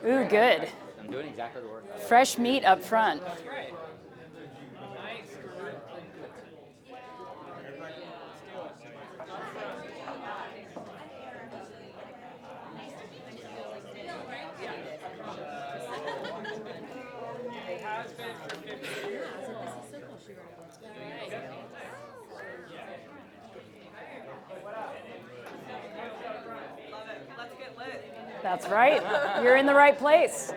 Ooh, good. I'm doing exactly the work. Fresh meat up front. Let's get lit. That's right. You're in the right place.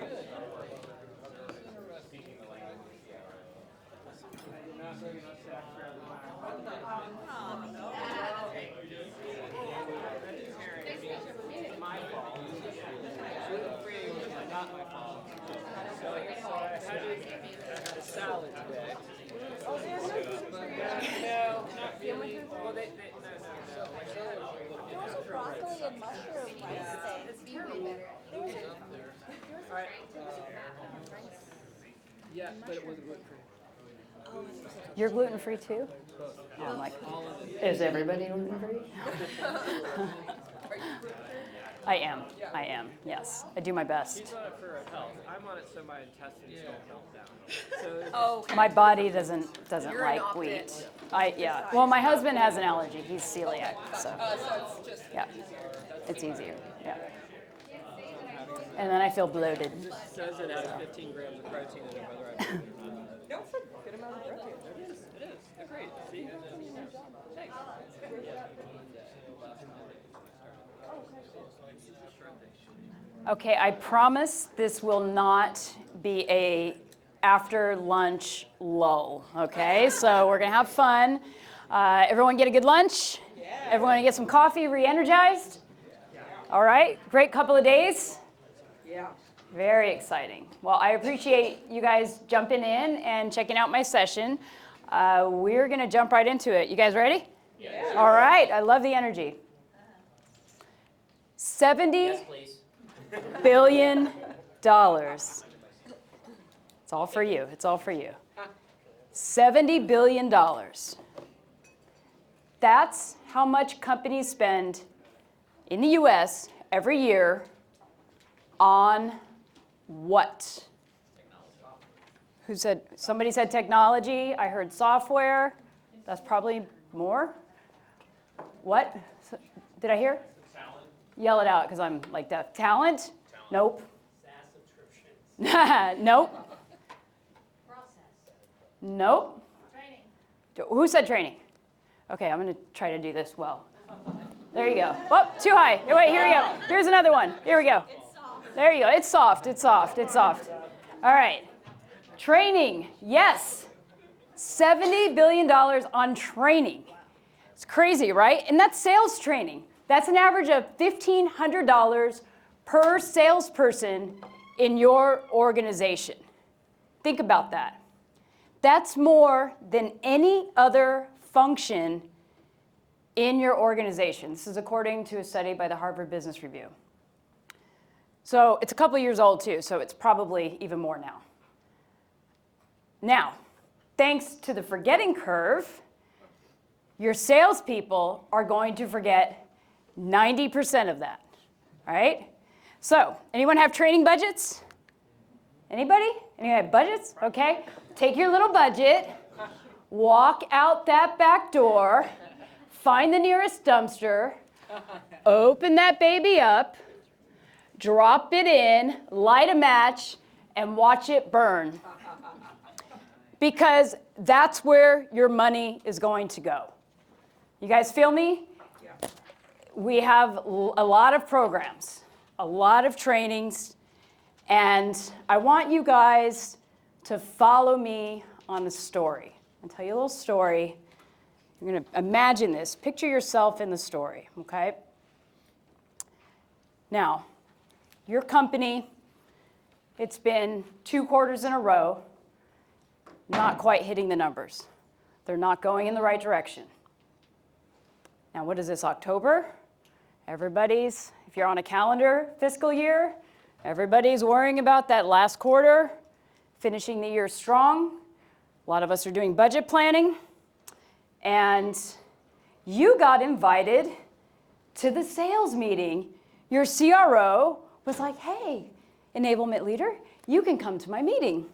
Salad today. Oh, there's No, not really. Well, no. there was a broccoli and mushroom rice thing. There was Yeah, but it wasn't gluten free. You're gluten-free too? Oh, I'm like, is everybody gluten-free? I am, yes. I do my best. She's on it for her health. I'm on it so my intestines don't melt down. So Oh, My body doesn't You're like not wheat. fit. Yeah. Well, my husband has an allergy. He's celiac, so so it's just yeah, it's easier. Yeah. And then I feel bloated. says it has 15 grams of protein in it, whether I believe it or not. no, it's a good amount of protein. It is. They're great. See? Thanks. Okay, I promise this will not be a after lunch lull, okay? So we're gonna have fun. Everyone get a good lunch? Everyone get some coffee, re-energized? All right, great couple of days? Yeah. Very exciting. Well, I appreciate you guys jumping in and checking out my session. We're gonna jump right into it. You guys ready? Yeah. All right, I love the energy. 70 Yes, please. billion dollars. It's all for you. It's all for you. $70 billion. That's how much companies spend in the US every year on what? Who said, somebody said technology. I heard software. That's probably more. What? Did I hear? Talent. Yell it out because I'm like deaf. Talent? Nope. SaaS subscriptions. Nope. Process. Nope. Training. Who said training? Okay, I'm going to try to do this well. There you go. Whoop, too high. Wait, here we go. Here's another one. Here we go. There you go. It's soft. It's soft. It's soft. All right. Training. Yes. $70 billion on training. It's crazy, right? And that's sales training. That's an average of $1,500 per salesperson in your organization. Think about that. That's more than any other function in your organization. This is according to a study by the Harvard Business Review. So it's a couple years old too, so it's probably even more now. Now, thanks to the forgetting curve, your salespeople are going to forget 90% of that, right? So, anyone have training budgets? Anybody? Anyone have budgets? Okay. Take your little budget, walk out that back door, find the nearest dumpster, open that baby up, drop it in, light a match, and watch it burn. Because that's where your money is going to go. You guys feel me? Yeah. We have a lot of programs, a lot of trainings, and I want you guys to follow me on the story. I'll tell you a little story. You're going to imagine this. Picture yourself in the story, okay? Now, your company, it's been 2 quarters in a row, not quite hitting the numbers. They're not going in the right direction. Now, what is this, October? Everybody's, if you're on a calendar fiscal year, everybody's worrying about that last quarter, finishing the year strong. A lot of us are doing budget planning. And you got invited to the sales meeting. Your CRO was like, hey, enablement leader, you can come to my meeting.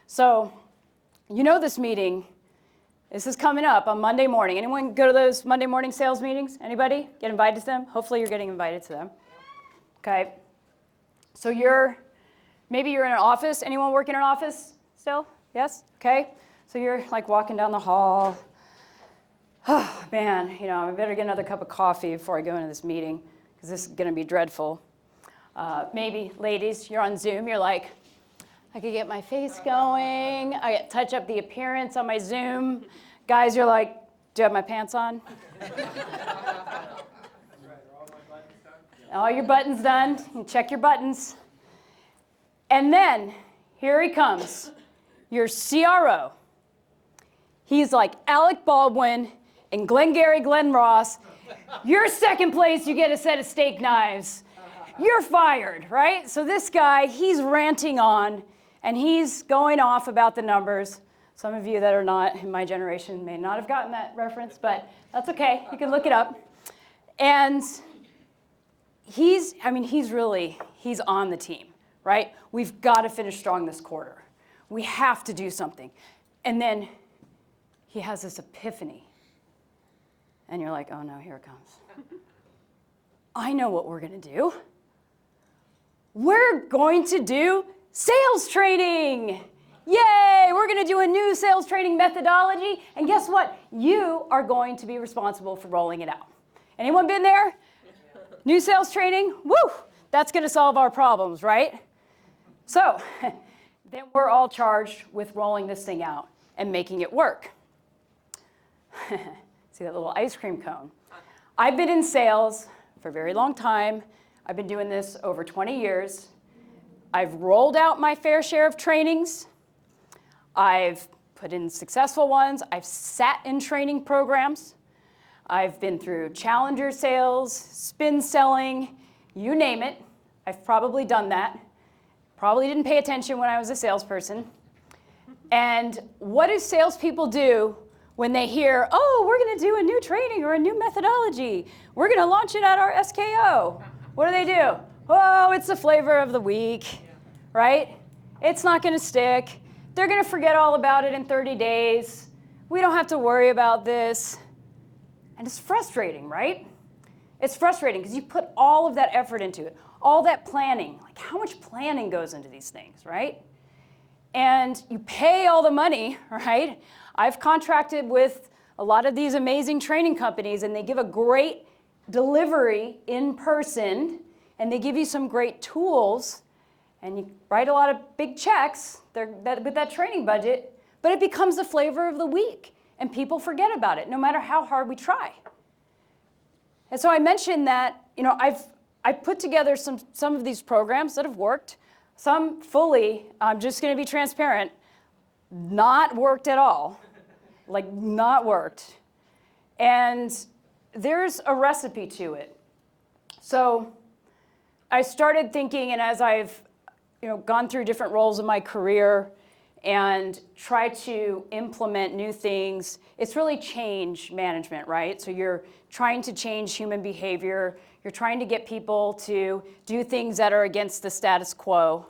So you know this meeting, this is coming up on Monday morning. Anyone go to those Monday morning sales meetings? Anybody get invited to them? Hopefully you're getting invited to them. Okay. So maybe you're in an office. Anyone work in an office still? Yes? Okay. So you're like walking down the hall. Oh, man, I better get another cup of coffee before I go into this meeting because this is going to be dreadful. Maybe, ladies, you're on Zoom. You're like, I could get my face going. I touch up the appearance on my Zoom. Guys, you're like, do I have my pants on? All your buttons done. You check your buttons. And then, here he comes, your CRO. He's like Alec Baldwin and Glengarry Glen Ross. You're second place, you get a set of steak knives. You're fired, right? So this guy, he's ranting on, and he's going off about the numbers. Some of you that are not in my generation may not have gotten that reference, but that's okay. You can look it up. And he's on the team, right? We've got to finish strong this quarter. We have to do something. And then he has this epiphany. And you're like, oh no, here it comes. I know what we're going to do. We're going to do sales training. Yay, we're going to do a new sales training methodology. And guess what? You are going to be responsible for rolling it out. Anyone been there? New sales training? Woo! That's going to solve our problems, right? So then we're all charged with rolling this thing out and making it work. See that little ice cream cone? I've been in sales for a very long time. I've been doing this over 20 years. I've rolled out my fair share of trainings. I've put in successful ones. I've sat in training programs. I've been through challenger sales, spin selling, you name it. I've probably done that. Probably didn't pay attention when I was a salesperson. And what do salespeople do when they hear, oh, we're going to do a new training or a new methodology? We're going to launch it at our SKO. What do? Oh, it's the flavor of the week, right? It's not going to stick. They're going to forget all about it in 30 days. We don't have to worry about this. And it's frustrating, right? It's frustrating because you put all of that effort into it, all that planning. Like, how much planning goes into these things, right? And you pay all the money, right? I've contracted with a lot of these amazing training companies, and they give a great delivery in person, and they give you some great tools, and you write a lot of big checks with that training budget, but it becomes the flavor of the week, and people forget about it, no matter how hard we try. And so I mentioned that, I've put together some of these programs that have worked, some fully, I'm just going to be transparent, not worked at all, like not worked. And there's a recipe to it. So I started thinking, and as I've gone through different roles in my career and tried to implement new things, it's really change management, right? So you're trying to change human behavior. You're trying to get people to do things that are against the status quo.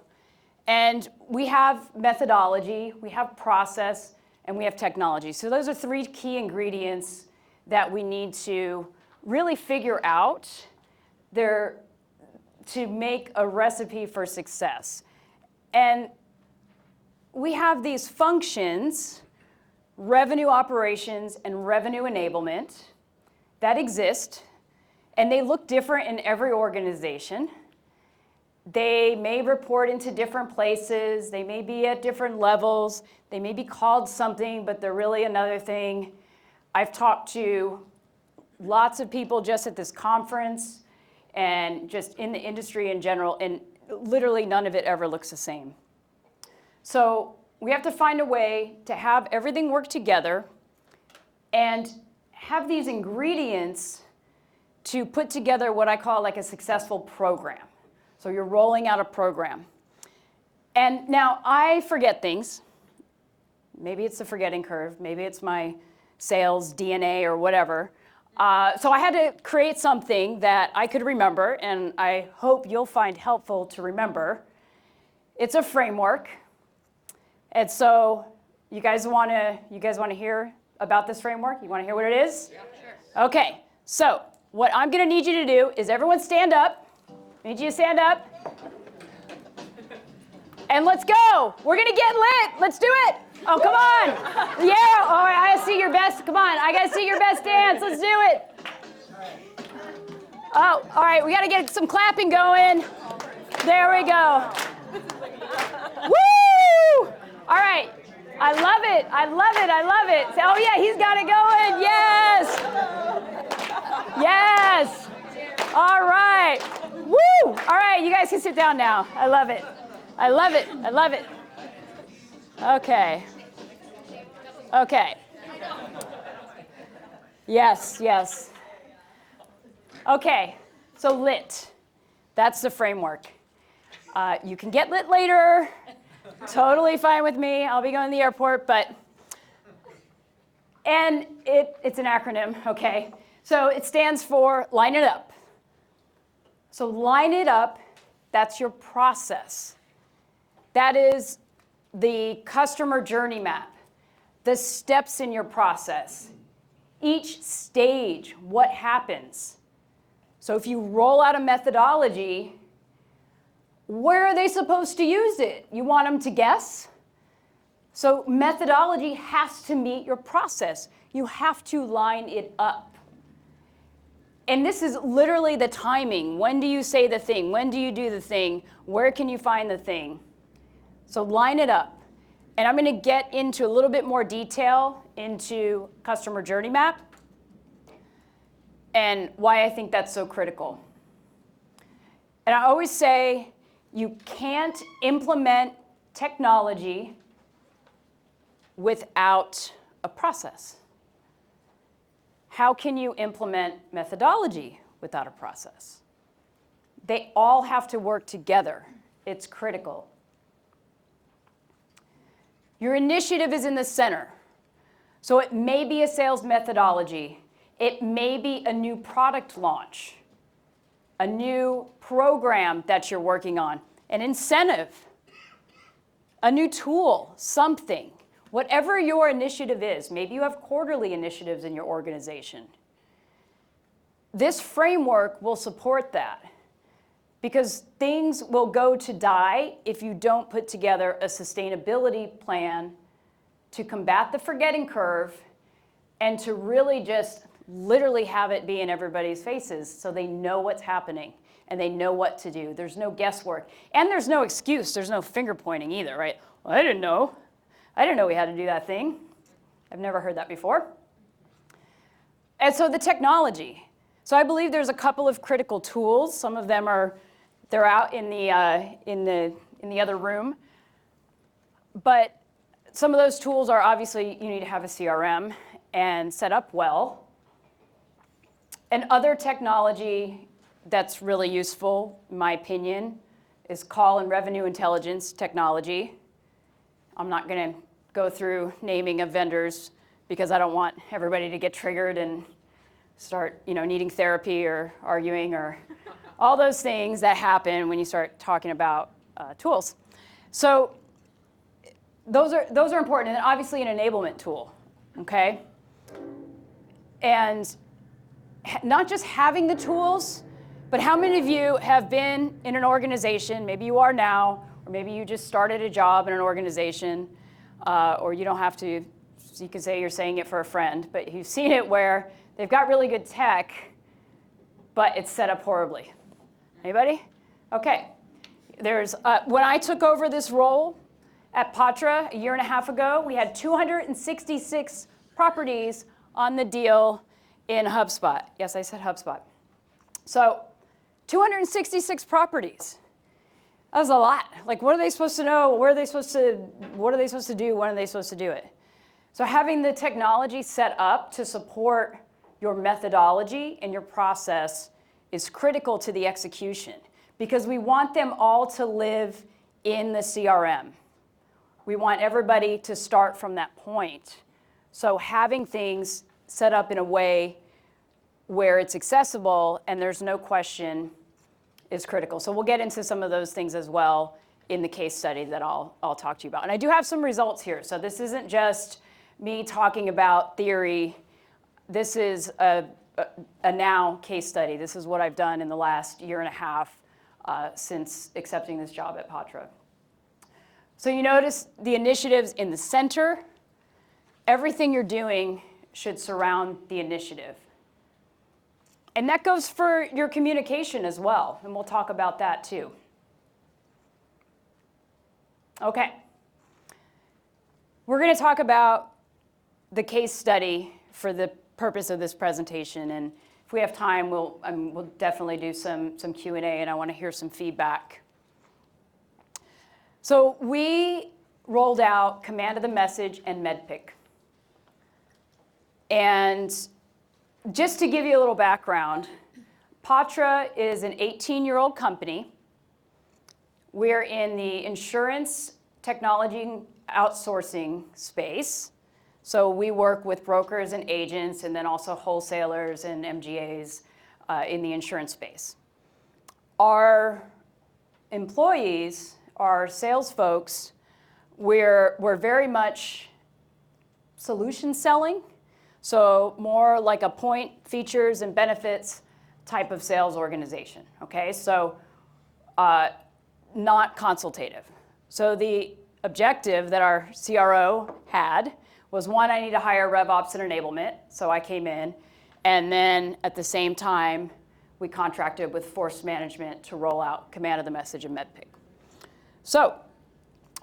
And we have methodology, we have process, and we have technology. So those are three key ingredients that we need to really figure out to make a recipe for success. And we have these functions, revenue operations and revenue enablement, that exist, and they look different in every organization. They may report into different places. They may be at different levels. They may be called something, but they're really another thing. I've talked to lots of people just at this conference and just in the industry in general, and literally none of it ever looks the same. So we have to find a way to have everything work together and have these ingredients to put together what I call like a successful program. So you're rolling out a program. And now I forget things. Maybe it's the forgetting curve. Maybe it's my sales DNA or whatever. So I had to create something that I could remember, and I hope you'll find helpful to remember. It's a framework. And so you guys want to hear about this framework? You want to hear what it is? Yeah, sure. Okay. So what I'm going to need you to do is everyone stand up. I need you to stand up. And let's go. We're going to get lit. Let's do it. Oh, come on. Yeah. All right. I see your best. Come on. I got to see your best dance. Let's do it. Oh, all right. We got to get some clapping going. There we go. Woo! All right. I love it. I love it. I love it. Oh, yeah. He's got it going. Yes. Yes. All right. Woo! All right. You guys can sit down now. I love it. I love it. I love it. Okay. Okay. Yes, yes. Okay, so lit. That's the framework. You can get lit later. Totally fine with me. I'll be going to the airport, and it's an acronym, okay? So it stands for line it up. So line it up, that's your process. That is the customer journey map, the steps in your process, each stage, what happens. So if you roll out a methodology, where are they supposed to use it? You want them to guess? So methodology has to meet your process. You have to line it up. And this is literally the timing. When do you say the thing? When do you do the thing? Where can you find the thing? So line it up. And I'm going to get into a little bit more detail into customer journey map and why I think that's so critical. And I always say you can't implement technology without a process. How can you implement methodology without a process? They all have to work together. It's critical. Your initiative is in the center. So it may be a sales methodology. It may be a new product launch, a new program that you're working on, an incentive, a new tool, something. Whatever your initiative is, maybe you have quarterly initiatives in your organization. This framework will support that because things will go to die if you don't put together a sustainability plan to combat the forgetting curve and to really just literally have it be in everybody's faces so they know what's happening and they know what to do. There's no guesswork. And there's no excuse. There's no finger pointing either, right? Well, I didn't know. I didn't know we had to do that thing. I've never heard that before. And so the technology. So I believe there's a couple of critical tools. Some of them they're out in the other room. But some of those tools are obviously you need to have a CRM and set up well. And other technology that's really useful, in my opinion, is call and revenue intelligence technology. I'm not going to go through naming of vendors because I don't want everybody to get triggered and start, needing therapy or arguing or all those things that happen when you start talking about tools. So those are important, and obviously an enablement tool, okay? And not just having the tools, but how many of you have been in an organization, maybe you are now, or maybe you just started a job in an organization, or you don't have to, you can say you're saying it for a friend, but you've seen it where they've got really good tech, but it's set up horribly. Anybody? Okay. When I took over this role at Patra a year and a half ago, we had 266 properties on the deal in HubSpot. Yes, I said HubSpot. So 266 properties. That was a lot. Like, what are they supposed to know? What are they supposed to do? When are they supposed to do it? So having the technology set up to support your methodology and your process is critical to the execution because we want them all to live in the CRM. We want everybody to start from that point. So having things set up in a way where it's accessible and there's no question is critical. So we'll get into some of those things as well in the case study that I'll talk to you about. And I do have some results here. So this isn't just me talking about theory. This is a now case study. This is what I've done in the last year and a half since accepting this job at Patra. So you notice the initiatives in the center. Everything you're doing should surround the initiative. And that goes for your communication as well, and we'll talk about that too. Okay. We're going to talk about the case study for the purpose of this presentation, and if we have time, we'll definitely do some Q&A, and I want to hear some feedback. So we rolled out Command of the Message and MEDPIC. And just to give you a little background, Patra is an 18-year-old company. We're in the insurance technology outsourcing space. So we work with brokers and agents and then also wholesalers and MGAs in the insurance space. Our employees, our sales folks, we're very much solution selling. So more like a point, features, and benefits type of sales organization, okay? So not consultative. So the objective that our CRO had was, one, I need to hire RevOps and Enablement, so I came in, and then at the same time, we contracted with Force Management to roll out Command of the Message and MEDPIC. So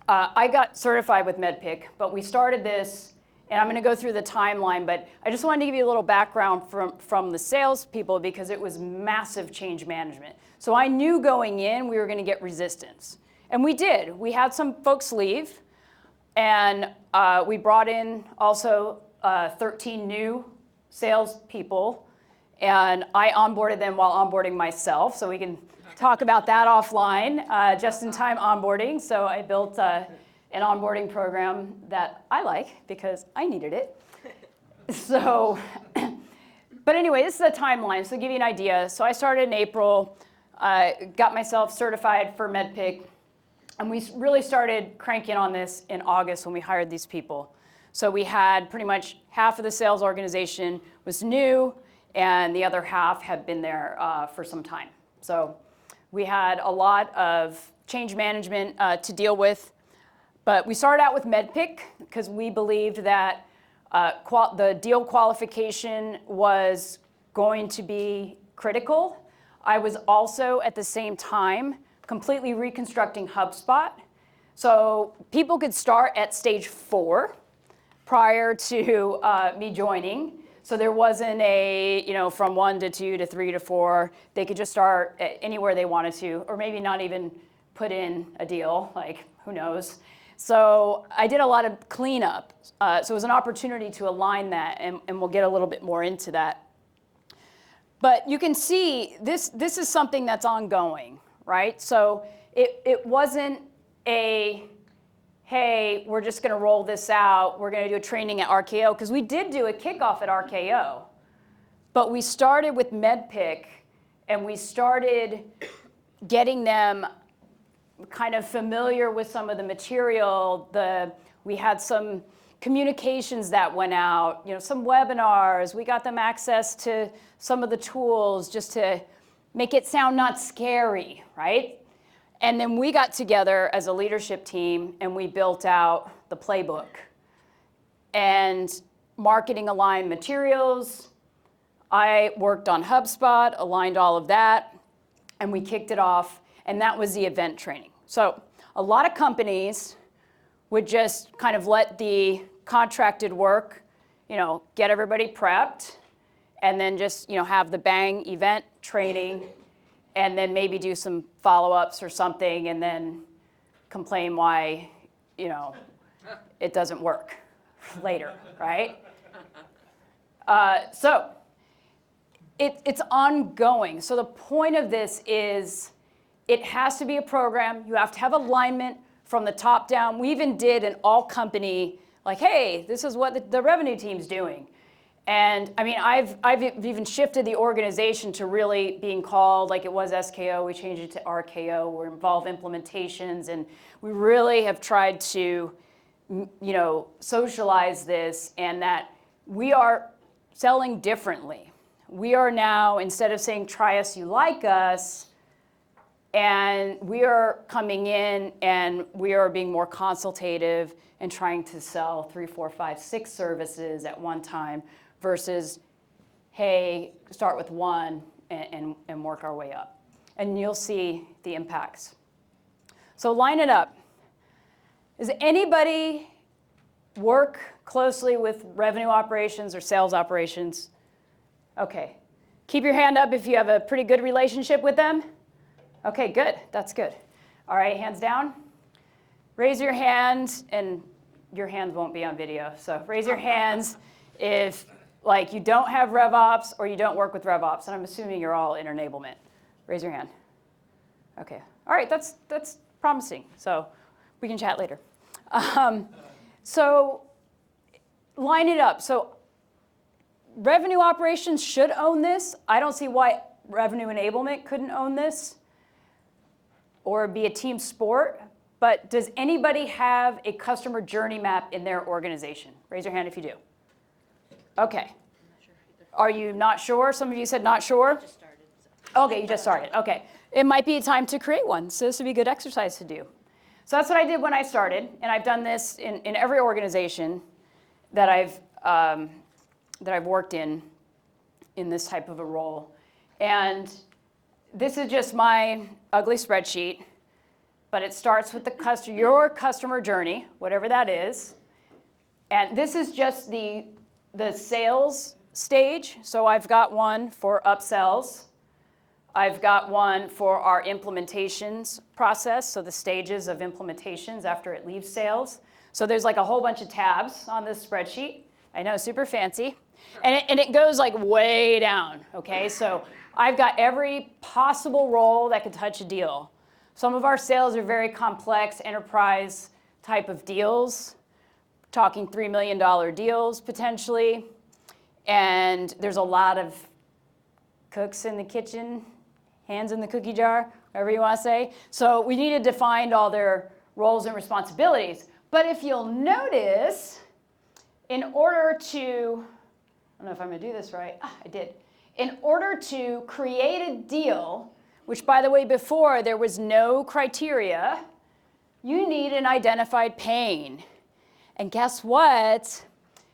I got certified with MEDPIC, but we started this. And I'm going to go through the timeline, but I just wanted to give you a little background from the salespeople because it was massive change management. So I knew going in we were going to get resistance. And we did. We had some folks leave, and we brought in also 13 new salespeople, and I onboarded them while onboarding myself, so we can talk about that offline, just-in-time onboarding. So I built an onboarding program that I like because I needed it. So, but anyway, this is a timeline, so to give you an idea. So I started in April, got myself certified for MEDPIC, and we really started cranking on this in August when we hired these people. So we had pretty much half of the sales organization was new, and the other half had been there for some time. So we had a lot of change management to deal with. But we started out with MEDPIC because we believed that the deal qualification was going to be critical. I was also, at the same time, completely reconstructing HubSpot. So people could start at stage 4 prior to me joining. So there wasn't a, from 1 to 2 to 3 to 4. They could just start anywhere they wanted to, or maybe not even put in a deal, like, who knows. So I did a lot of cleanup. So it was an opportunity to align that, and we'll get a little bit more into that. But you can see this is something that's ongoing, right? So it wasn't a, hey, we're just going to roll this out. We're going to do a training at RKO, because we did do a kickoff at RKO. But we started with MEDPIC, and we started getting them kind of familiar with some of the material. We had some communications that went out, some webinars. We got them access to some of the tools just to make it sound not scary, right? And then we got together as a leadership team and we built out the playbook and marketing aligned materials. I worked on HubSpot, aligned all of that, and we kicked it off. And that was the event training. So a lot of companies would just kind of let the contracted work, get everybody prepped, and then just, have the bang event training, and then maybe do some follow-ups or something, and then complain why, it doesn't work later, right? So it's ongoing. So the point of this is, it has to be a program. You have to have alignment from the top down. We even did an all-company, like, hey, this is what the revenue team's doing. And I mean, I've even shifted the organization to really being called, like it was SKO, we changed it to RKO, we're involved implementations, and we really have tried to, socialize this, and that we are selling differently. We are now, instead of saying, try us, you like us, and we are coming in and we are being more consultative and trying to sell 3, 4, 5, 6 services at one time versus, hey, start with one and work our way up. And you'll see the impacts. So line it up. Does anybody work closely with revenue operations or sales operations? Okay. Keep your hand up if you have a pretty good relationship with them. Okay, good. That's good. All right, hands down. Raise your hands, and your hands won't be on video. So raise your hands if you don't have RevOps or you don't work with RevOps. And I'm assuming you're all in enablement. Raise your hand. Okay. All right, that's promising. So we can chat later. So line it up. So revenue operations should own this. I don't see why revenue enablement couldn't own this or be a team sport. But does anybody have a customer journey map in their organization? Raise your hand if you do. Okay. Are you not sure? Some of you said not sure. Just started. So. Okay, you just started. Okay. It might be time to create one. So this would be a good exercise to do. So that's what I did when I started. And I've done this in every organization that I've worked in this type of a role. And this is just my ugly spreadsheet. But it starts with your customer journey, whatever that is. And this is just the sales stage. So I've got one for upsells. I've got one for our implementations process, so the stages of implementations after it leaves sales. So there's like a whole bunch of tabs on this spreadsheet. I know, super fancy. And it goes like way down, okay? So I've got every possible role that could touch a deal. Some of our sales are very complex enterprise type of deals, talking $3 million deals potentially. And there's a lot of cooks in the kitchen, hands in the cookie jar, whatever you want to say. So we need to define all their roles and responsibilities. But if you'll notice, in order to, I don't know if I'm going to do this right. I did. In order to create a deal, which, by the way, before there was no criteria, you need an identified pain. And guess what?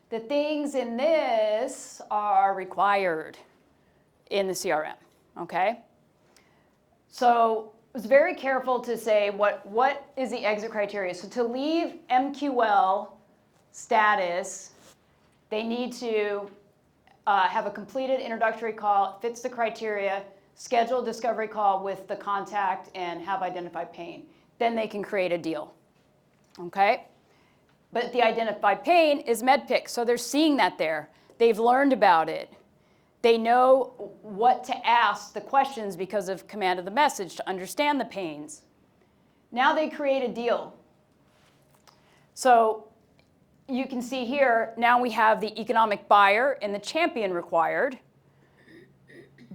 The things in this are required in the CRM, okay? So I was very careful to say what is the exit criteria. So to leave MQL status, they need to have a completed introductory call, fits the criteria, schedule a discovery call with the contact, and have identified pain. Then they can create a deal, okay? But the identified pain is MedPIC, so they're seeing that there. They've learned about it. They know what to ask the questions because of command of the message to understand the pains. Now they create a deal. So you can see here, now we have the economic buyer and the champion required,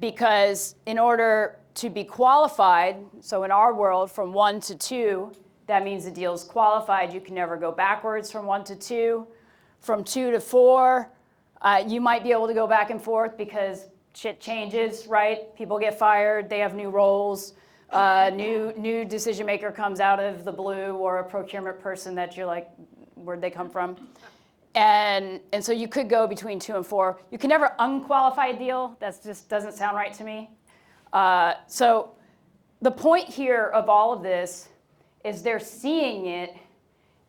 because in order to be qualified, so in our world from 1 to 2, that means the deal is qualified. You can never go backwards from 1 to 2. From 2 to 4, you might be able to go back and forth because shit changes, right? People get fired, they have new roles, new decision maker comes out of the blue, or a procurement person that you're like, where'd they come from? And so you could go between 2 and 4. You can never unqualify a deal. That just doesn't sound right to me. So the point here of all of this is they're seeing it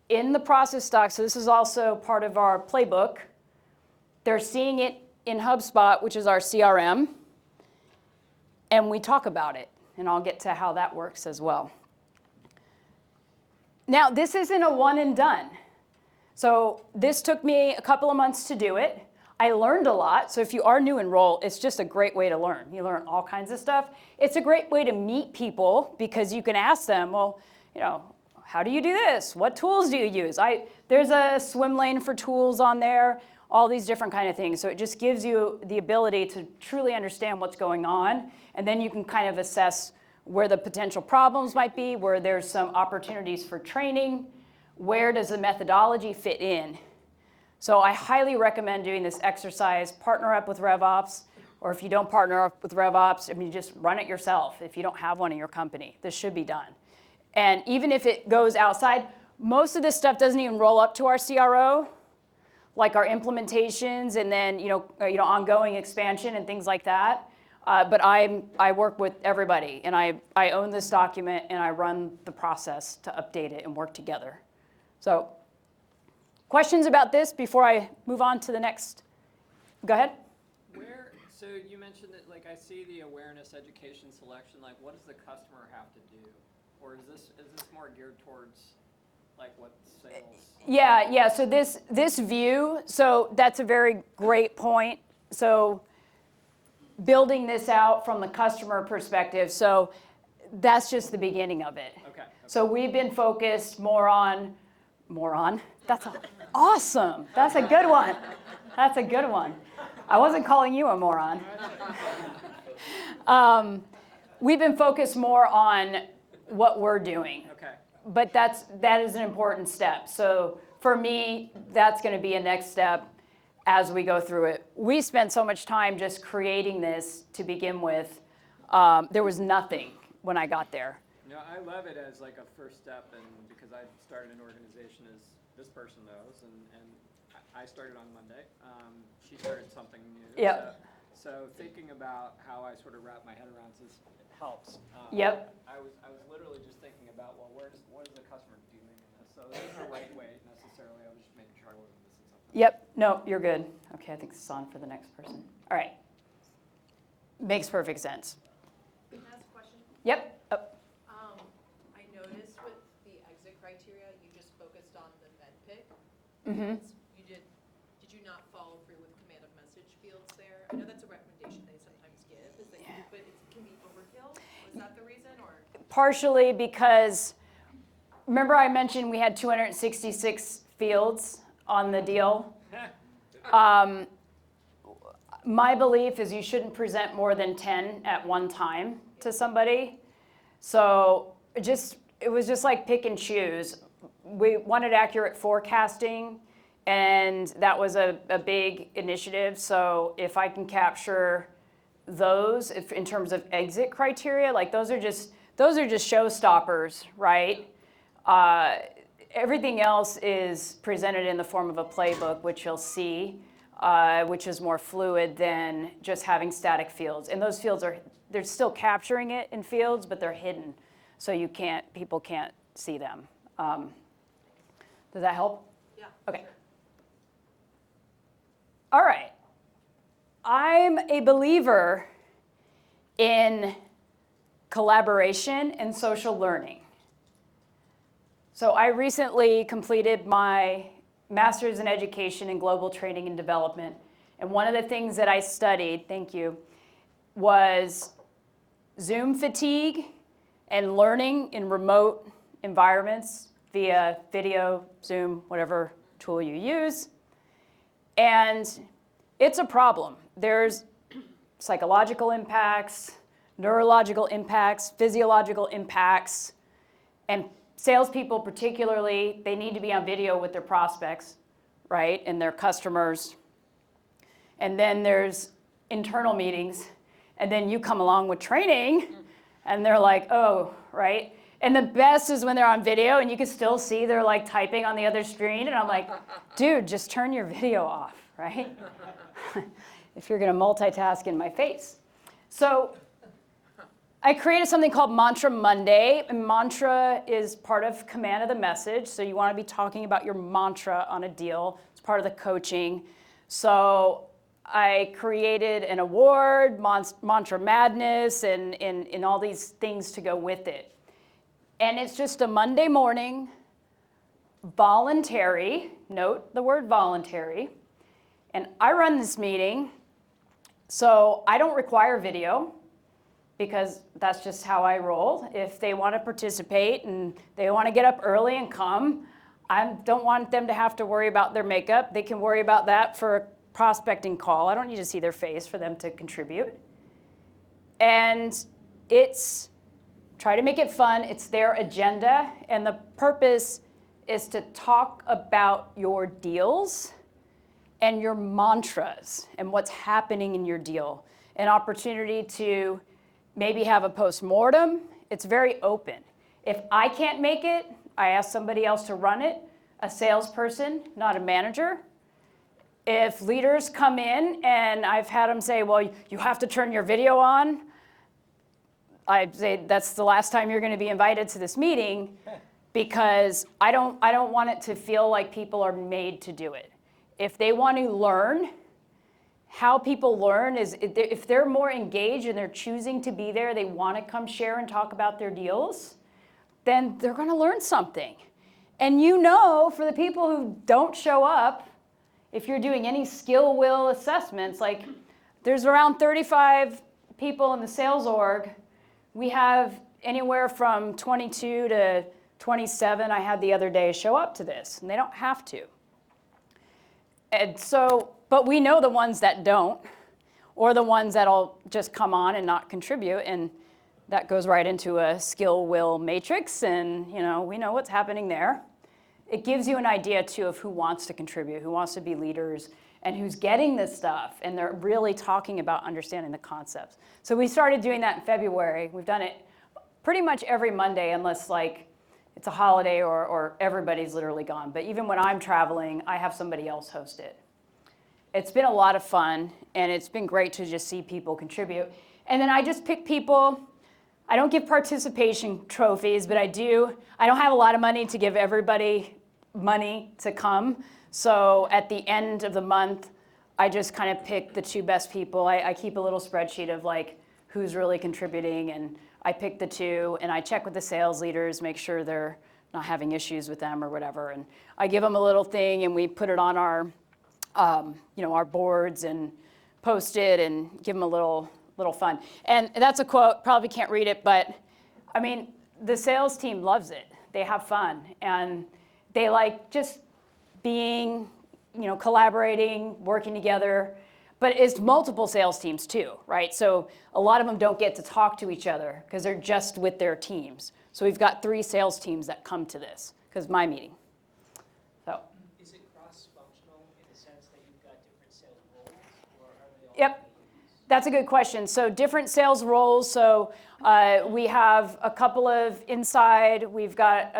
in the process stock. So this is also part of our playbook. They're seeing it in HubSpot, which is our CRM. And we talk about it. And I'll get to how that works as well. Now, this isn't a one and done. So this took me a couple of months to do it. I learned a lot. So if you are new in role, it's just a great way to learn. You learn all kinds of stuff. It's a great way to meet people because you can ask them, well, how do you do this? What tools do you use? There's a swim lane for tools on there. all these different kind of things. So it just gives you the ability to truly understand what's going on, and then you can kind of assess where the potential problems might be, where there's some opportunities for training, where does the methodology fit in. So I highly recommend doing this exercise. Partner up with RevOps, or if you don't partner up with RevOps, I mean, just run it yourself if you don't have one in your company. This should be done. And even if it goes outside, most of this stuff doesn't even roll up to our CRO, like our implementations and then ongoing expansion and things like that. But I work with everybody, and I own this document, and I run the process to update it and work together. So questions about this before I move on to the next? Go ahead. So you mentioned that, like, I see the awareness, education, selection. Like, what does the customer have to do, or is this more geared towards, like, what sales? Yeah. So this view. So that's a very great point. So building this out from the customer perspective. So that's just the beginning of it. Okay. So we've been focused more on. That's awesome. That's a good one. That's a good one. I wasn't calling you a moron. We've been focused more on what we're doing. Okay. But that is an important step. So for me, that's going to be a next step as we go through it. We spent so much time just creating this to begin with. There was nothing when I got there. No, I love it as like a first step, and because I started an organization, as this person knows, and I started on Monday. She started something new. Yep. So thinking about how I sort of wrap my head around this, it helps. Yep. I was literally just thinking about, well, what is the customer doing in this? So there's no right way necessarily. I was just making sure I wasn't missing something. Yep. No, you're good. Okay, I think this is on for the next person. All right. Makes perfect sense. Can I ask a question? Yep. I noticed with the exit criteria, you just focused on the med pick. Mm-hmm. Did you not follow through with command of message fields there? I know that's a recommendation they sometimes give, but it can be overkill. Was that the reason, or? Partially because, remember I mentioned we had 266 fields on the deal? My belief is you shouldn't present more than 10 at one time to somebody. So it was just like pick and choose. We wanted accurate forecasting, and that was a big initiative. So if I can capture those in terms of exit criteria, like those are just showstoppers, right? Everything else is presented in the form of a playbook, which you'll see, which is more fluid than just having static fields. And those fields they're still capturing it in fields, but they're hidden, so people can't see them. Does that help? Yeah. Okay. All right. I'm a believer in collaboration and social learning. So I recently completed my master's in education in global training and development. And one of the things that I studied, thank you, was Zoom fatigue and learning in remote environments via video, Zoom, whatever tool you use. And it's a problem. There's psychological impacts, neurological impacts, physiological impacts, and salespeople particularly, they need to be on video with their prospects, right, and their customers. And then there's internal meetings, and then you come along with training, and they're like, oh, right? And the best is when they're on video, and you can still see they're like typing on the other screen, and I'm like, dude, just turn your video off, right? If you're gonna multitask in my face. So I created something called Mantra Monday, and mantra is part of command of the message, so you wanna be talking about your mantra on a deal. It's part of the coaching. So I created an award, Mantra Madness, and all these things to go with it. And it's just a Monday morning, voluntary, note the word voluntary, and I run this meeting, so I don't require video, because that's just how I roll. If they want to participate and they want to get up early and come, I don't want them to have to worry about their makeup. They can worry about that for a prospecting call. I don't need to see their face for them to contribute. And it's, try to make it fun. It's their agenda. And the purpose is to talk about your deals and your mantras and what's happening in your deal. An opportunity to maybe have a post-mortem. It's very open. If I can't make it, I ask somebody else to run it, a salesperson, not a manager. If leaders come in and I've had them say, well, you have to turn your video on, I say that's the last time you're going to be invited to this meeting, because I don't want it to feel like people are made to do it. If they want to learn, how people learn is if they're more engaged and they're choosing to be there, they want to come share and talk about their deals, then they're going to learn something. And you know, for the people who don't show up, if you're doing any skill will assessments, like there's around 35 people in the sales org. We have anywhere from 22 to 27 I had the other day show up to this, and they don't have to. And so, but we know the ones that don't, or the ones that'll just come on and not contribute, and that goes right into a skill will matrix, and we know what's happening there. It gives you an idea too of who wants to contribute, who wants to be leaders, and who's getting this stuff, and they're really talking about understanding the concepts. So we started doing that in February. We've done it pretty much every Monday, unless like it's a holiday or everybody's literally gone. But even when I'm traveling, I have somebody else host it. It's been a lot of fun, and it's been great to just see people contribute. And then I just pick people. I don't give participation trophies, but I don't have a lot of money to give everybody money to come. So at the end of the month, I just kind of pick the 2 best people. I keep a little spreadsheet of like who's really contributing, and I pick the 2, and I check with the sales leaders, make sure they're not having issues with them or whatever. And I give them a little thing, and we put it on our, our boards and post it and give them a little fun. And that's a quote, probably can't read it, but I mean, the sales team loves it. They have fun, and they like just being, collaborating, working together. But it's multiple sales teams too, right? So a lot of them don't get to talk to each other because they're just with their teams. So we've got 3 sales teams that come to this, because my meeting. So. Is it cross-functional in the sense that you've got different sales roles, or are they all? Yep, that's a good question. So different sales roles. So we have a couple of inside. We've got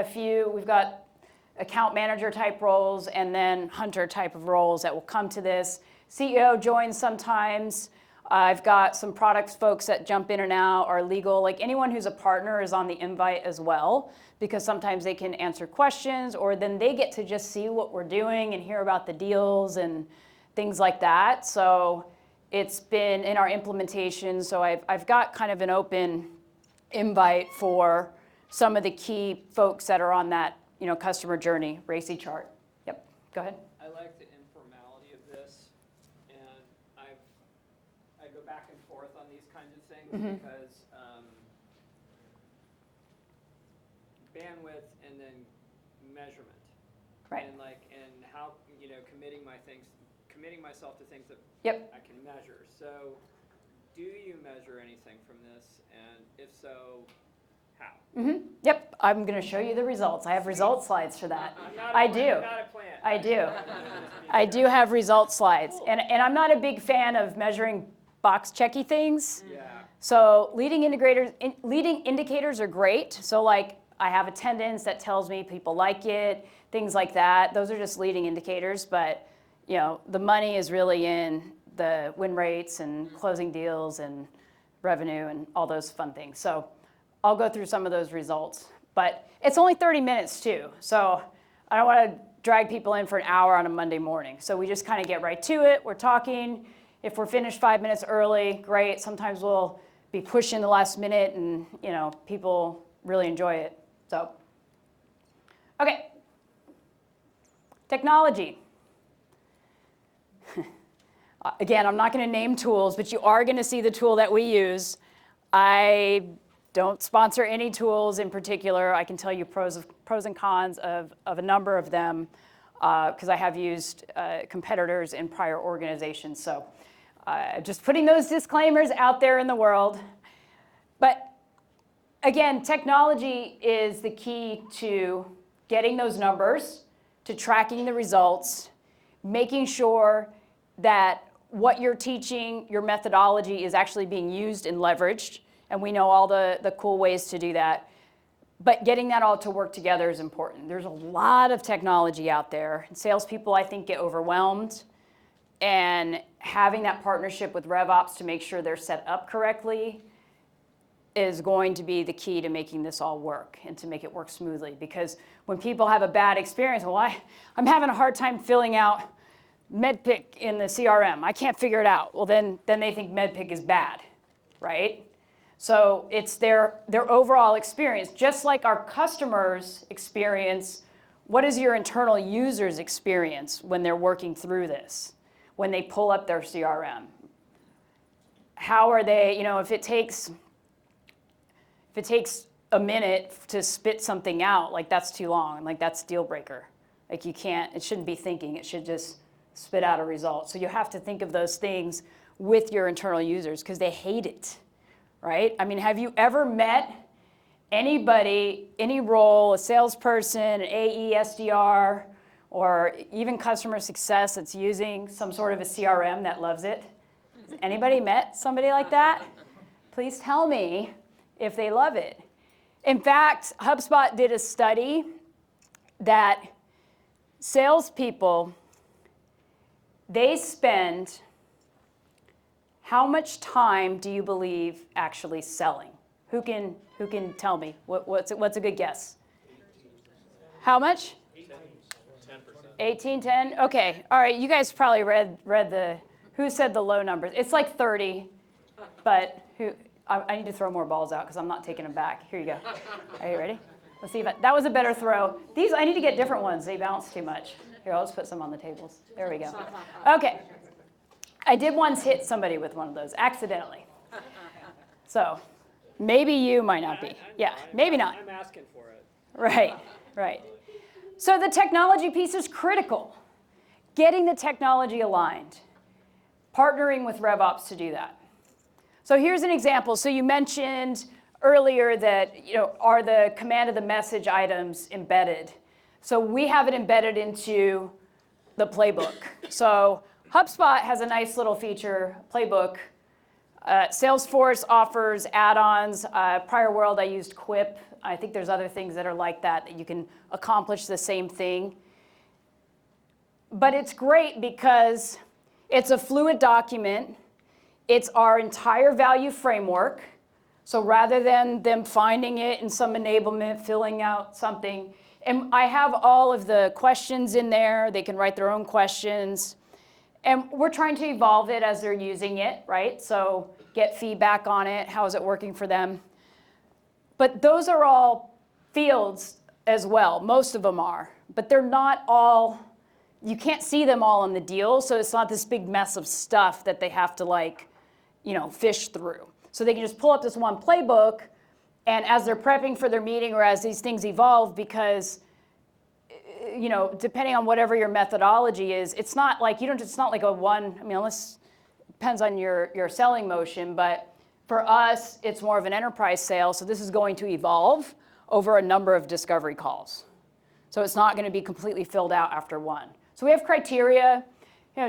account manager type roles, and then hunter type of roles that will come to this. CEO joins sometimes. I've got some products folks that jump in and out, or legal. Like anyone who's a partner is on the invite as well, because sometimes they can answer questions, or then they get to just see what we're doing and hear about the deals and things like that. So it's been in our implementation. So I've got kind of an open invite for some of the key folks that are on that customer journey, RACI chart. Yep, go ahead. I like the informality of this, and I go back and forth on these kinds of things because bandwidth and then measurement, Right. and how committing myself to things that Yep. I can measure. So, do you measure anything from this, and if so, how? Yep, I'm going to show you the results. I have result slides for that. I do. I'm not a plant. I do. I do have result slides. And I'm not a big fan of measuring box checky things. Yeah. So leading indicators are great. So like I have attendance that tells me people like it, things like that. Those are just leading indicators. But the money is really in the win rates and closing deals and revenue and all those fun things. So I'll go through some of those results. But it's only 30 minutes too. So I don't want to drag people in for an hour on a Monday morning. So we just kind of get right to it. We're talking. If we're finished 5 minutes early, great. Sometimes we'll be pushing the last minute, and people really enjoy it. So, okay. Technology. Again, I'm not going to name tools, but you are going to see the tool that we use. I don't sponsor any tools in particular. I can tell you pros and cons of a number of them because I have used competitors in prior organizations. So just putting those disclaimers out there in the world. But again, technology is the key to getting those numbers, to tracking the results, making sure that what you're teaching, your methodology is actually being used and leveraged. And we know all the cool ways to do that. But getting that all to work together is important. There's a lot of technology out there. And salespeople, I think, get overwhelmed. And having that partnership with RevOps to make sure they're set up correctly is going to be the key to making this all work and to make it work smoothly. Because when people have a bad experience, well, I'm having a hard time filling out MedPick in the CRM. I can't figure it out. Well, then they think MedPick is bad, right? So it's their overall experience. Just like our customers' experience, what is your internal users' experience when they're working through this? When they pull up their CRM? How are they, if it takes a minute to spit something out, like that's too long, like that's deal breaker. Like it shouldn't be thinking, it should just spit out a result. So you have to think of those things with your internal users because they hate it, right? I mean, have you ever met anybody, any role, a salesperson, an AE, SDR, or even customer success that's using some sort of a CRM that loves it? Has anybody met somebody like that? Please tell me if they love it. In fact, HubSpot did a study that salespeople, they spend, how much time do you believe actually selling? Who can tell me? What's a good guess? How much? 18, 10? Okay, all right, you guys probably read who said the low numbers? It's like 30, but I need to throw more balls out because I'm not taking them back. Here you go. Are you ready? Let's see if that was a better throw. These, I need to get different ones. They bounce too much. Here, I'll just put some on the tables. There we go. Okay. I did once hit somebody with one of those accidentally. So maybe you might not be. Yeah, maybe not. I'm asking for it. Right. So the technology piece is critical. Getting the technology aligned. Partnering with RevOps to do that. So here's an example. So you mentioned earlier that, are the command of the message items embedded? So we have it embedded into the playbook. So HubSpot has a nice little feature, playbook. Salesforce offers add-ons. Prior world, I used Quip. I think there's other things that are like that you can accomplish the same thing. But it's great because it's a fluid document. It's our entire value framework. So rather than them finding it in some enablement, filling out something, and I have all of the questions in there. They can write their own questions. And we're trying to evolve it as they're using it, right? So get feedback on it. How is it working for them? But those are all fields as well. Most of them are. But they're not all, you can't see them all in the deal. So it's not this big mess of stuff that they have to fish through. So they can just pull up this one playbook, and as they're prepping for their meeting or as these things evolve, because depending on whatever your methodology is, it's not like a one, unless it depends on your selling motion, but for us, it's more of an enterprise sale, so this is going to evolve over a number of discovery calls. So it's not going to be completely filled out after one. So we have criteria,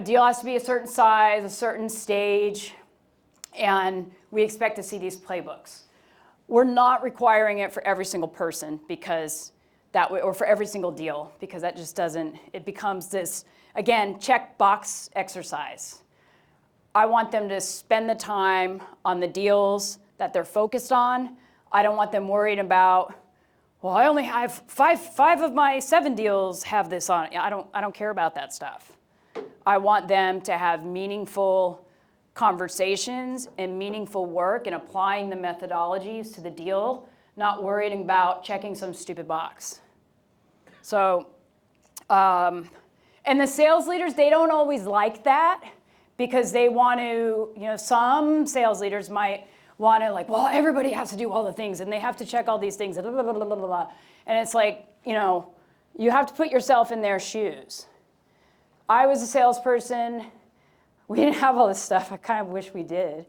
deal has to be a certain size, a certain stage, and we expect to see these playbooks. We're not requiring it for every single person because or for every single deal, because that just doesn't, it becomes this, again, check box exercise. I want them to spend the time on the deals that they're focused on. I don't want them worried about, well, I only have five of my 7 deals have this on it. I don't care about that stuff. I want them to have meaningful conversations and meaningful work and applying the methodologies to the deal, not worrying about checking some stupid box. So, and the sales leaders, they don't always like that because they want to, some sales leaders might want to like, well, everybody has to do all the things and they have to check all these things, and blah, blah, blah, blah, blah, blah. And it's like, you know, you have to put yourself in their shoes. I was a salesperson. We didn't have all this stuff. I kind of wish we did.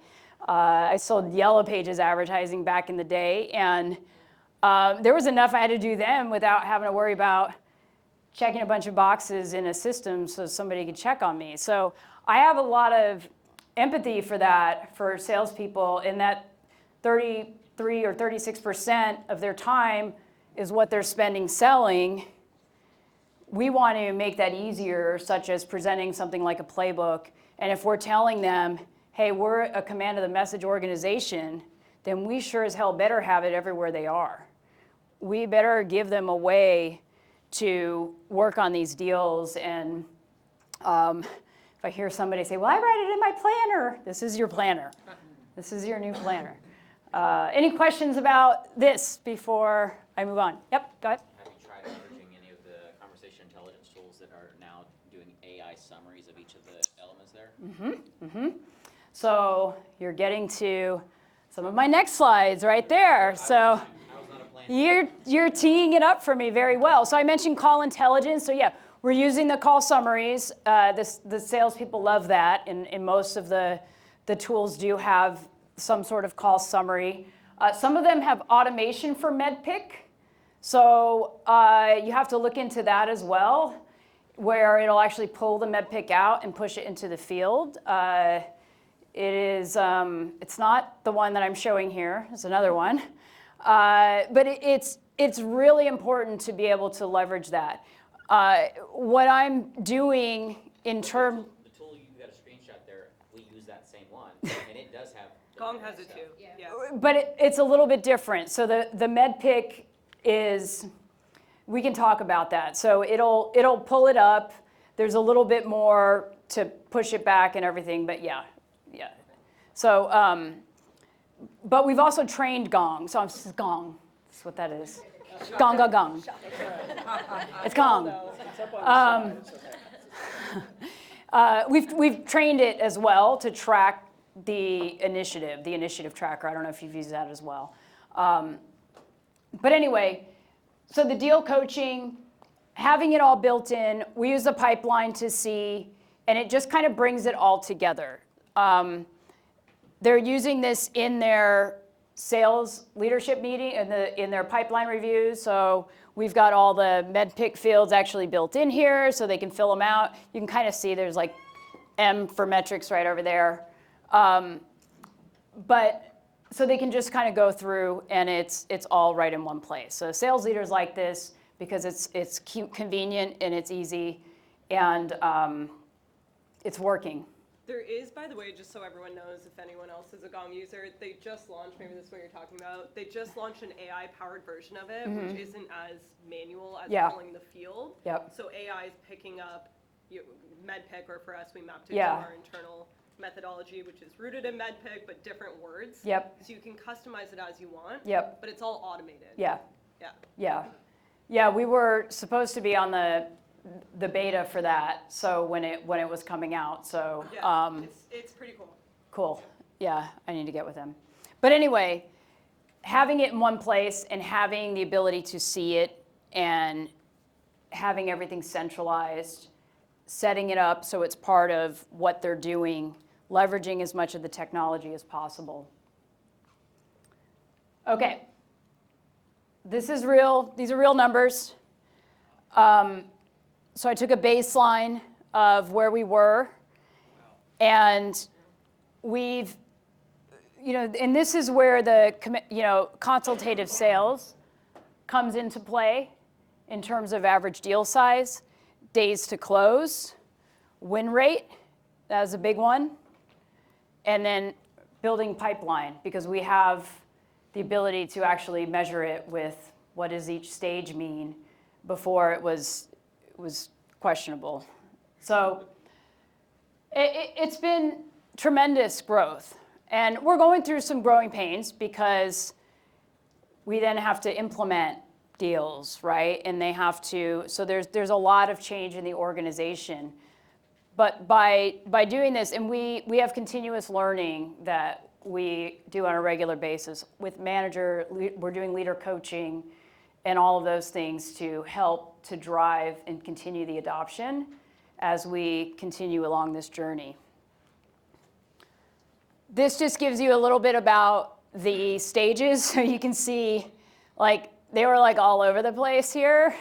I sold Yellow Pages advertising back in the day, and there was enough I had to do then without having to worry about checking a bunch of boxes in a system so somebody could check on me. So I have a lot of empathy for that, for salespeople, in that 33 or 36% of their time is what they're spending selling. We want to make that easier, such as presenting something like a playbook. And if we're telling them, hey, we're a command of the message organization, then we sure as hell better have it everywhere they are. We better give them a way to work on these deals. And if I hear somebody say, well, I write it in my planner, this is your planner. This is your new planner. Any questions about this before I move on? Yep, go ahead. Have you tried leveraging any of the conversation intelligence tools that are now doing AI summaries of each of the elements there? So you're getting to some of my next slides right there. So you're teeing it up for me very well. So I mentioned call intelligence. So yeah, we're using the call summaries. The salespeople love that, and most of the tools do have some sort of call summary. Some of them have automation for MedPick. So you have to look into that as well, where it'll actually pull the MedPick out and push it into the field. It's not the one that I'm showing here. It's another one. But it's really important to be able to leverage that. What I'm doing in terms... The tool you got a screenshot there, we use that same one, and it does have... Gong has it too. Yeah. But it's a little bit different. So the MedPick is... We can talk about that. So it'll pull it up. There's a little bit more to push it back and everything, but yeah. So, but we've also trained Gong. So this is Gong. That's what that is. Gong, gong, gong. It's Gong. We've trained it as well to track the initiative tracker. I don't know if you've used that as well. But anyway, so the deal coaching, having it all built in, we use the pipeline to see, and it just kind of brings it all together. They're using this in their sales leadership meeting, in their pipeline reviews. So we've got all the MedPick fields actually built in here so they can fill them out. You can kind of see there's like M for metrics right over there. But so they can just kind of go through and it's all right in one place. So sales leaders like this because it's convenient and it's easy and it's working. There is, by the way, just so everyone knows, if anyone else is a Gong user, they just launched, maybe this is what you're talking about, they just launched an AI-powered version of it, which isn't as manual as pulling the field. Yep. So AI is picking up MedPick, or for us, we mapped it to our internal methodology, which is rooted in MedPick, but different words. Yep. So you can customize it as you want. Yep. But it's all automated. Yeah. Yeah. Yeah. Yeah, we were supposed to be on the beta for that, so when it was coming out, so Yeah, it's pretty cool. cool. Yeah, I need to get with them. But anyway, having it in one place and having the ability to see it and having everything centralized, setting it up so it's part of what they're doing, leveraging as much of the technology as possible. Okay. This is real. These are real numbers. So I took a baseline of where we were, and we've, and this is where the, consultative sales comes into play in terms of average deal size, days to close, win rate, that was a big one, and then building pipeline, because we have the ability to actually measure it with what does each stage mean before it was questionable. So it's been tremendous growth. And we're going through some growing pains because we then have to implement deals, right? And they have to, so there's a lot of change in the organization. But by doing this, and we have continuous learning that we do on a regular basis. With manager, we're doing leader coaching and all of those things to help to drive and continue the adoption as we continue along this journey. This just gives you a little bit about the stages. So you can see, like, they were like all over the place here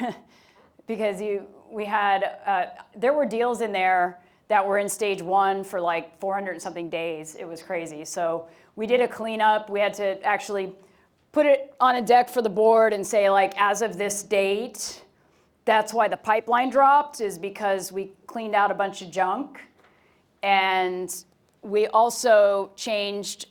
because we had, there were deals in there that were in stage 1 for like 400 and something days. It was crazy. So we did a cleanup. We had to actually put it on a deck for the board and say, like, as of this date, that's why the pipeline dropped, is because we cleaned out a bunch of junk. And we also changed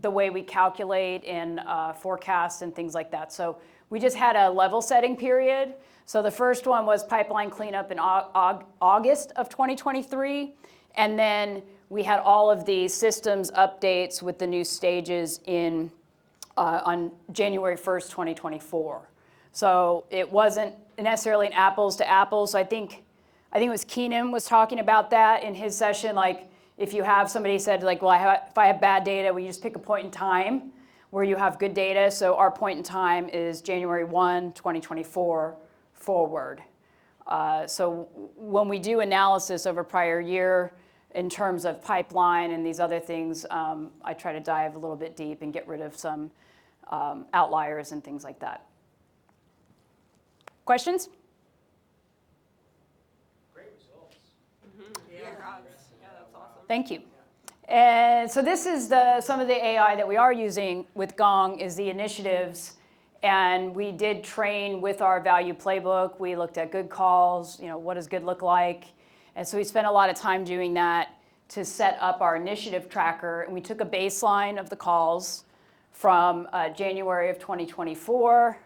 the way we calculate and forecast and things like that. So we just had a level setting period. So the first one was pipeline cleanup in August of 2023. And then we had all of the systems updates with the new stages on January 1st, 2024. So it wasn't necessarily an apples to apples. So I think it was Keenan was talking about that in his session. Like, if you have somebody said, like, well, if I have bad data, we just pick a point in time where you have good data. So our point in time is January 1, 2024 forward. So when we do analysis over prior year in terms of pipeline and these other things, I try to dive a little bit deep and get rid of some outliers and things like that. Questions? Great results. Yeah, congrats. Yeah, that's awesome. Thank you. And so this is some of the AI that we are using with Gong is the initiatives. And we did train with our value playbook. We looked at good calls, what does good look like? And so we spent a lot of time doing that to set up our initiative tracker. And we took a baseline of the calls from January of 2024.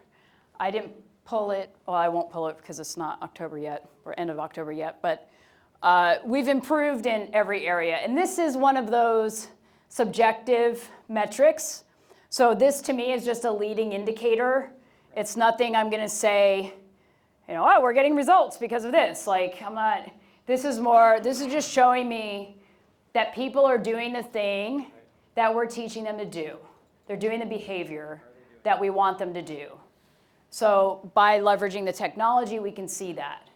I didn't pull it. Well, I won't pull it because it's not October yet, or end of October yet. But we've improved in every area. And this is one of those subjective metrics. So this, to me, is just a leading indicator. It's nothing I'm going to say, oh, we're getting results because of this. Like, I'm not, this is just showing me that people are doing the thing that we're teaching them to do. They're doing the behavior that we want them to do. So by leveraging the technology, we can see that.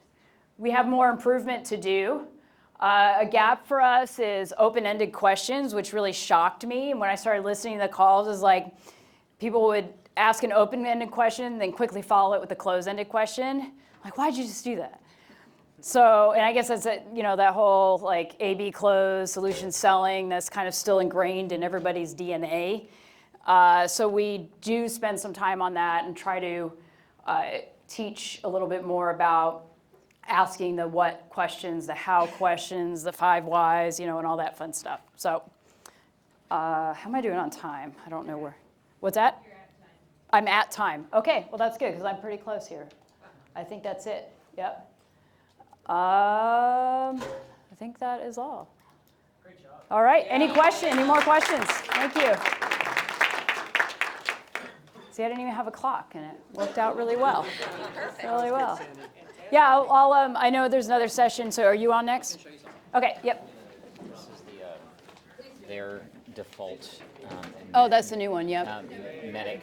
We have more improvement to do. A gap for us is open-ended questions, which really shocked me. And when I started listening to the calls, is like people would ask an open-ended question, then quickly follow it with a closed-ended question. Like, why'd you just do that? So, and I guess that's that whole like A/B close solution selling that's kind of still ingrained in everybody's DNA. So we do spend some time on that and try to teach a little bit more about asking the what questions, the how questions, the 5 whys, and all that fun stuff. So how am I doing on time? I don't know where. What's that? You're at time. I'm at time. Okay, well, that's good because I'm pretty close here. I think that's it. Yep. I think that is all. Great job. All right, any more questions? Thank you. See, I didn't even have a clock, and it worked out really well. Really well. Yeah, I know there's another session, so are you on next? Okay, yep. This is their default. Oh, that's the new one, yep. Medic